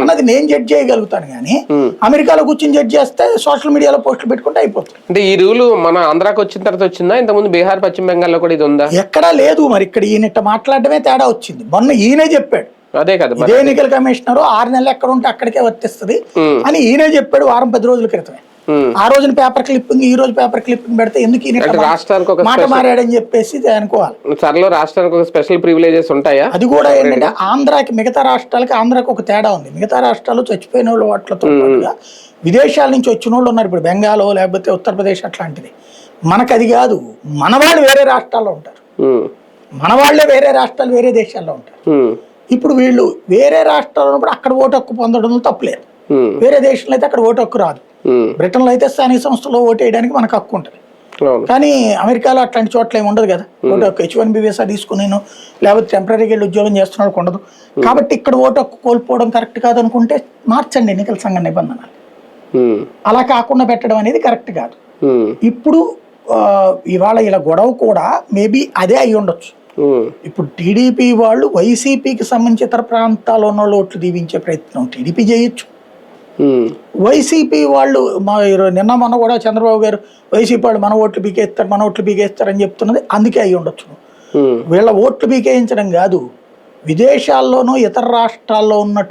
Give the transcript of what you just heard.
అన్నది నేను జడ్జ్ చేయగలుగుతాను కానీ అమెరికాలో కూర్చొని జడ్జ్ చేస్తే సోషల్ మీడియాలో పోస్టులు పెట్టుకుంటే అయిపోతుంది. అంటే ఈ రూల్ మన ఆంధ్రాకి వచ్చిన తర్వాత వచ్చిందా? ఇంతకుముందు బీహార్, పశ్చిమ బెంగాల్లో కూడా ఇది ఉందా? ఎక్కడా లేదు. మరి ఇక్కడ ఈయన మాట్లాడడమే తేడా వచ్చింది. మొన్న ఈయనే చెప్పాడు, అదే కదా ఇదే ఎన్నికల కమిషనర్ 6 నెలలు ఎక్కడ ఉంటే అక్కడికే వర్తిస్తుంది అని ఈయనే చెప్పాడు వారం 10 రోజుల క్రితమే. ఆ రోజున పేపర్ క్లిప్పింగ్, ఈ రోజు పేపర్ క్లిప్పింగ్ పెడితే ఎందుకు రాష్ట్రానికి మాట మారాడని చెప్పేసి అనుకోవాలి. త్వరలో రాష్ట్రానికి ఒక స్పెషల్ ప్రివిలేజెస్ ఉంటాయా? అది కూడా ఏంటంటే ఆంధ్రాకి, మిగతా రాష్ట్రాలకి ఆంధ్రాకి ఒక తేడా ఉంది. మిగతా రాష్ట్రాలు చచ్చిపోయిన వాళ్ళు వాటితో పాటుగా విదేశాల నుంచి వచ్చిన వాళ్ళు ఉన్నారు. ఇప్పుడు బెంగాల్ లేకపోతే ఉత్తరప్రదేశ్ అట్లాంటిది. మనకు అది కాదు. మన వాళ్ళు వేరే రాష్ట్రాల్లో ఉంటారు, మన వాళ్ళే వేరే రాష్ట్రాలు వేరే దేశాల్లో ఉంటారు. ఇప్పుడు వీళ్ళు వేరే రాష్ట్రాల్లో ఉన్నప్పుడు అక్కడ ఓటు హక్కు పొందడం తప్పులేదు. వేరే దేశంలో అయితే అక్కడ ఓటు హక్కు రాదు. బ్రిటన్ లో అయితే స్థానిక సంస్థలో ఓటు వేయడానికి మనకు హక్కు ఉంటుంది. కానీ అమెరికాలో అట్లాంటి చోట్ల ఏమి ఉండదు కదా. ఓటు హక్కు H1B వీసా తీసుకుని లేకపోతే టెంపరీగా వెళ్ళి ఉద్యోగం చేస్తున్న ఉండదు. కాబట్టి ఇక్కడ ఓటు హక్కు కోల్పోవడం కరెక్ట్ కాదు అనుకుంటే మార్చండి ఎన్నికల సంఘ నిబంధనలు. అలా కాకుండా పెట్టడం అనేది కరెక్ట్ కాదు. ఇప్పుడు ఇవాళ ఇలా గొడవ కూడా మేబీ అదే అయి ఉండొచ్చు. ఇప్పుడు టీడీపీ వాళ్ళు వైసీపీకి సంబంధించి ఇతర ప్రాంతాల్లో ఉన్న ఓట్లు దీవించే ప్రయత్నం టీడీపీ చేయొచ్చు. వైసీపీ వాళ్ళు నిన్న మొన్న కూడా చంద్రబాబు గారు వైసీపీ వాళ్ళు మన ఓట్లు పీకేస్తారు అని చెప్తున్నది అందుకే అయి ఉండొచ్చు. వీళ్ళ ఓట్లు పీకేయించడం కాదు, విదేశాల్లోనూ ఇతర రాష్ట్రాల్లో ఉన్నట్టు